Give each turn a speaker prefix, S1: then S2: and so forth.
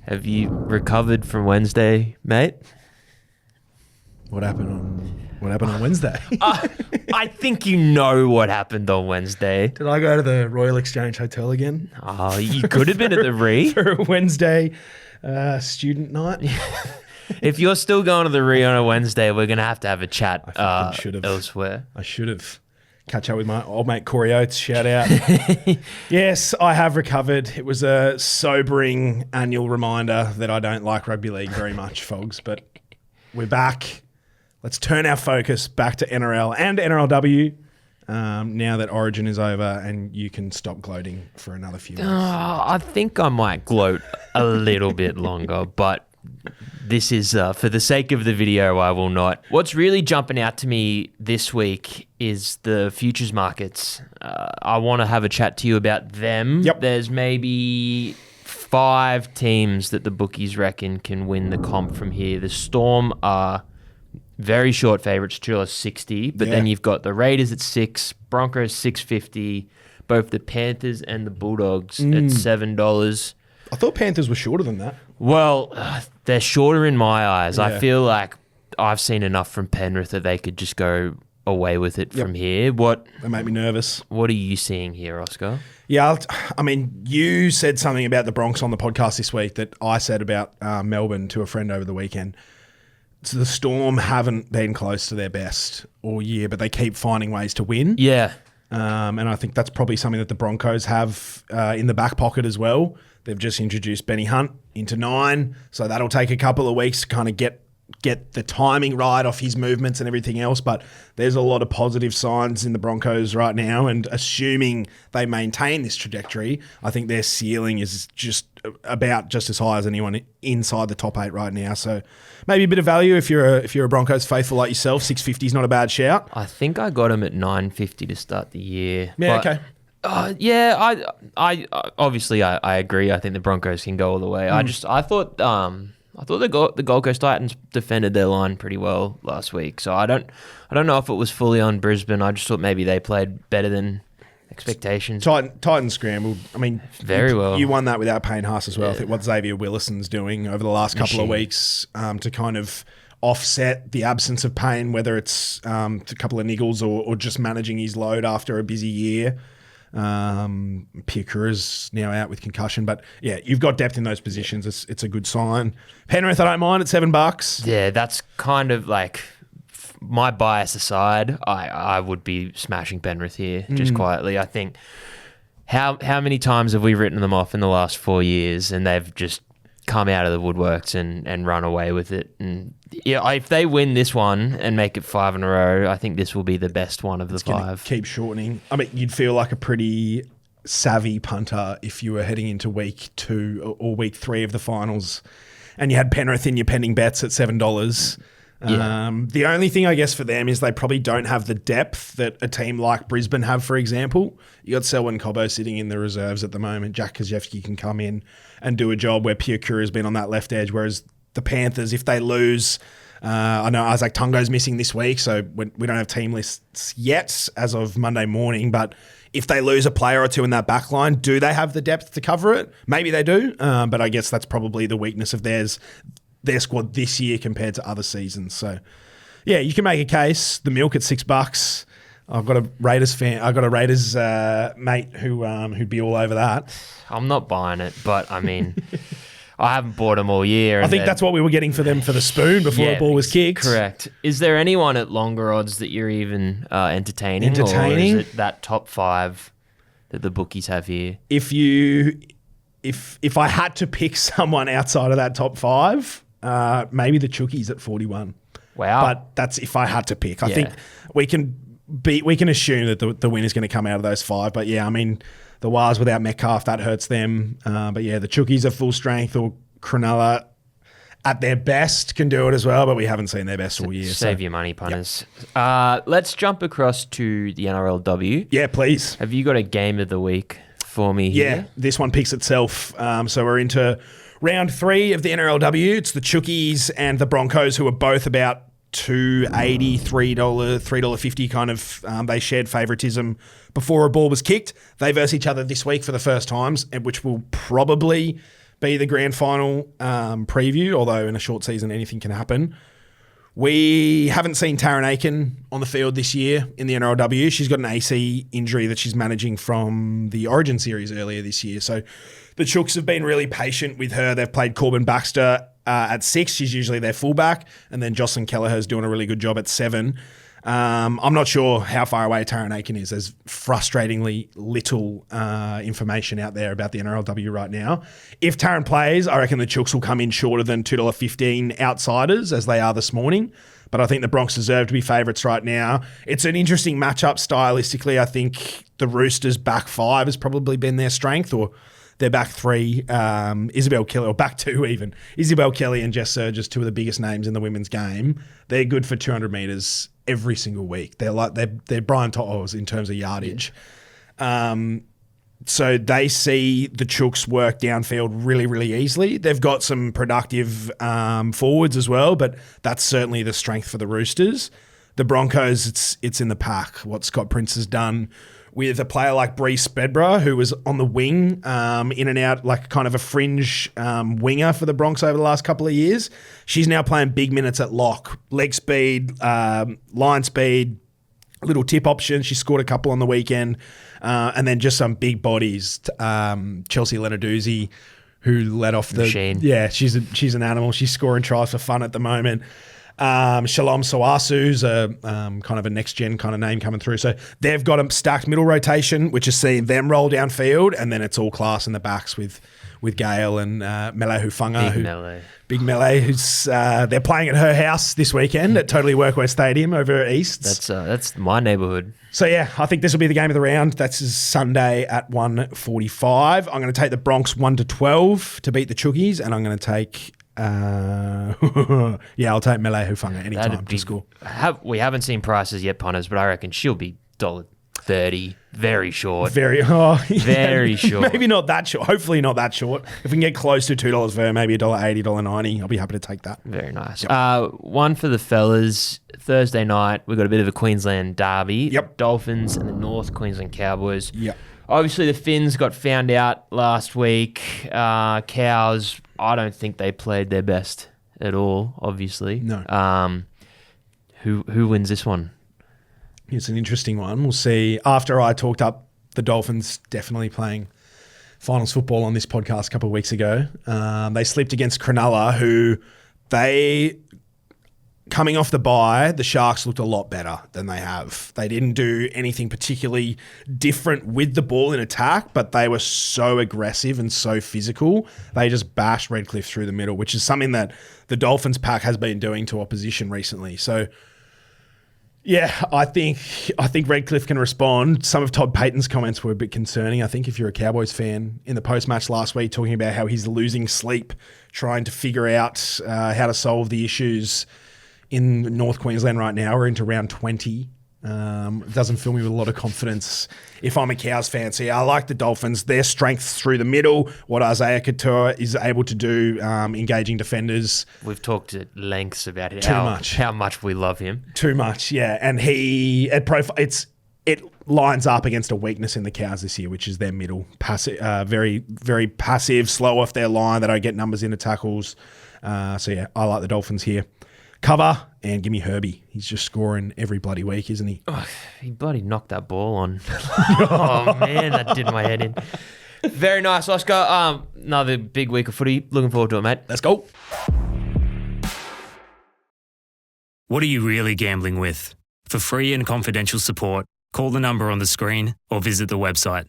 S1: Have you recovered from Wednesday, mate?
S2: What happened on Wednesday?
S1: I think you know what happened on Wednesday.
S2: Did I go to the Royal Exchange Hotel again?
S1: Oh, you could have been at the Re.
S2: For a Wednesday student night?
S1: If you're still going to the Re on a Wednesday, we're going to have a chat elsewhere.
S2: I should have. Catch up with my old mate Corey Oates, shout out. Yes, I have recovered. It was a sobering annual reminder that I don't like rugby league very much, folks, but we're back. Let's turn our focus back to NRL and NRLW now that Origin is over and you can stop gloating for another few months.
S1: I think I might gloat a little bit longer, but this is, for the sake of the video, I will not. What's really jumping out to me this week is the futures markets. I want to have a chat to you about them.
S2: Yep.
S1: There's maybe 5 teams that the bookies reckon can win the comp from here. The Storm are very short favourites, $2.60, but then you've got the Raiders at 6, Broncos $6.50, both the Panthers and the Bulldogs at $7.
S2: I thought Panthers were shorter than that.
S1: Well, they're shorter in my eyes.
S2: Yeah.
S1: I feel like I've seen enough from Penrith that they could just go away with it from here.
S2: They make me nervous.
S1: What are you seeing here, Oscar?
S2: Yeah, I mean, you said something about the Bronx on the podcast this week that I said about Melbourne to a friend over the weekend. So the Storm haven't been close to their best all year, but they keep finding ways to win.
S1: Yeah.
S2: And I think that's probably something that the Broncos have in the back pocket as well. They've just introduced Benny Hunt into 9, so that'll take a couple of weeks to kind of get the timing right off his movements and everything else. But there's a lot of positive signs in the Broncos right now, and assuming they maintain this trajectory, I think their ceiling is just as high as anyone inside the top 8 right now. So maybe a bit of value if you're a Broncos faithful like yourself. $6.50 is not a bad shout.
S1: I think I got him at $9.50 to start the year.
S2: Yeah, okay.
S1: I obviously I agree. I think the Broncos can go all the way. I thought the Gold Coast Titans defended their line pretty well last week. So I don't know if it was fully on Brisbane. I just thought maybe they played better than expectations.
S2: Titans scrambled. I mean,
S1: very well.
S2: You won that without Payne Haas as well. I think what Xavier Willison's doing over the last couple of weeks to kind of offset the absence of Payne, whether it's a couple of niggles or just managing his load after a busy year. Piakura's now out with concussion, but yeah, you've got depth in those positions. It's a good sign. Penrith, I don't mind at $7.
S1: Yeah, that's kind of like my bias aside. I would be smashing Penrith here just quietly. I think how many times have we written them off in the last 4 years, and they've just come out of the woodworks and run away with it. And yeah, if they win this one and make it 5 in a row, I think this will be the best one of the 5.
S2: Keep shortening. I mean, you'd feel like a pretty savvy punter if you were heading into week 2 or week 3 of the finals and you had Penrith in your pending bets at $7. The only thing I guess for them is they probably don't have the depth that a team like Brisbane have, for example. You got Selwyn Cobbo sitting in the reserves at the moment. Jack Kazewski can come in and do a job where Piakura has been on that left edge, whereas the Panthers, if they lose, I know Isaac Tungo's missing this week, so we don't have team lists yet as of Monday morning, but if they lose a player or two in that back line, do they have the depth to cover it? Maybe they do, but I guess that's probably the weakness of their squad this year compared to other seasons. So, yeah, you can make a case. The milk at $6. I've got a Raiders fan. I've got a Raiders mate who'd be all over that.
S1: I'm not buying it, but I mean, I haven't bought them all year.
S2: I think that's what we were getting for them for the spoon before the ball was kicked.
S1: Correct. Is there anyone at longer odds that you're even entertaining? Or is it that top 5 that the bookies have here?
S2: If I had to pick someone outside of that top 5, maybe the Chookies at 41.
S1: Wow.
S2: But that's if I had to pick. I think we can assume that the win is going to come out of those 5. But yeah, I mean, the Wars without Metcalf, that hurts them. But yeah, the Chookies are full strength, or Cronulla at their best can do it as well, but we haven't seen their best all year.
S1: Save your money, punters. Yep. Let's jump across to the NRLW.
S2: Yeah, please.
S1: Have you got a game of the week for me here?
S2: Yeah, this one picks itself. So we're into round 3 of the NRLW. It's the Chookies and the Broncos, who are both about $2.80, $3.50 kind of. They shared favouritism before a ball was kicked. They verse each other this week for the first times, which will probably be the grand final preview, although in a short season anything can happen. We haven't seen Taryn Aiken on the field this year in the NRLW. She's got an AC injury that she's managing from the Origin series earlier this year. So the Chooks have been really patient with her. They've played Corbin Baxter at 6. She's usually their fullback. And then Jocelyn Kelleher's doing a really good job at 7. I'm not sure how far away Taryn Aiken is. There's frustratingly little information out there about the NRLW right now. If Taryn plays, I reckon the Chooks will come in shorter than $2.15 outsiders as they are this morning. But I think the Bronx deserve to be favourites right now. It's an interesting matchup stylistically. I think the Roosters' back 5 has probably been their strength, or their back 3, Isabel Kelly, or back 2 even. Isabel Kelly and Jess Surges, 2 of the biggest names in the women's game. They're good for 200 metres every single week. They're Brian To'os in terms of yardage. So they see the Chooks work downfield really, really easily. They've got some productive forwards as well, but that's certainly the strength for the Roosters. The Broncos, it's in the pack. What Scott Prince has done with a player like Bree Spedborough, who was on the wing, in and out, like kind of a fringe winger for the Bronx over the last couple of years. She's now playing big minutes at lock, leg speed, line speed, little tip option. She scored a couple on the weekend. And then just some big bodies. Chelsea Lenarduzzi, who led off the
S1: machine.
S2: Yeah, she's an animal. She's scoring tries for fun at the moment. Shalom Sawasu's a kind of a next gen kind of name coming through. So they've got a stacked middle rotation, which is seeing them roll downfield, and then it's all class in the backs with Gale and Mele Hufanga. Big Mele, who's they're playing at her house this weekend at Totally Workwear Stadium over at Easts.
S1: That's my neighbourhood.
S2: So yeah, I think this will be the game of the round. That's Sunday at 1:45. I'm going to take the Bronx 1-12 to beat the Chookies, and I'm going to take I'll take Mele Hufanga anytime to score.
S1: We haven't seen prices yet, punters, but I reckon she'll be $1.30. Very short.
S2: Very short. Maybe not that short. Hopefully not that short. If we can get close to $2 for her, maybe $1.80, $1.90, I'll be happy to take that.
S1: Very nice.
S2: Yep.
S1: One for the fellas. Thursday night, we've got a bit of a Queensland derby.
S2: Yep.
S1: Dolphins and the North Queensland Cowboys.
S2: Yep.
S1: Obviously, the Finns got found out last week. Cows, I don't think they played their best at all, obviously.
S2: No.
S1: Who wins this one?
S2: It's an interesting one. We'll see. After I talked up the Dolphins definitely playing finals football on this podcast a couple of weeks ago, they slipped against Cronulla, who coming off the bye, the Sharks looked a lot better than they have. They didn't do anything particularly different with the ball in attack, but they were so aggressive and so physical. They just bashed Redcliffe through the middle, which is something that the Dolphins pack has been doing to opposition recently. So, yeah, I think Redcliffe can respond. Some of Todd Payton's comments were a bit concerning. I think if you're a Cowboys fan, in the post-match last week, talking about how he's losing sleep, trying to figure out how to solve the issues in North Queensland right now. We're into round 20. It doesn't fill me with a lot of confidence if I'm a Cows fan. So yeah, I like the Dolphins. Their strengths through the middle, what Isaiah Couture is able to do, engaging defenders.
S1: We've talked at lengths about it. How much we love him.
S2: Too much, yeah. And it lines up against a weakness in the Cows this year, which is their middle. Passive, very, very passive, slow off their line. They don't get numbers into tackles. So yeah, I like the Dolphins here. Cover and give me Herbie. He's just scoring every bloody week, isn't he?
S1: Oh, he bloody knocked that ball on. Oh, man, that did my head in. Very nice, Oscar. Another big week of footy. Looking forward to it, mate.
S2: Let's go.
S3: What are you really gambling with? For free and confidential support, call the number on the screen or visit the website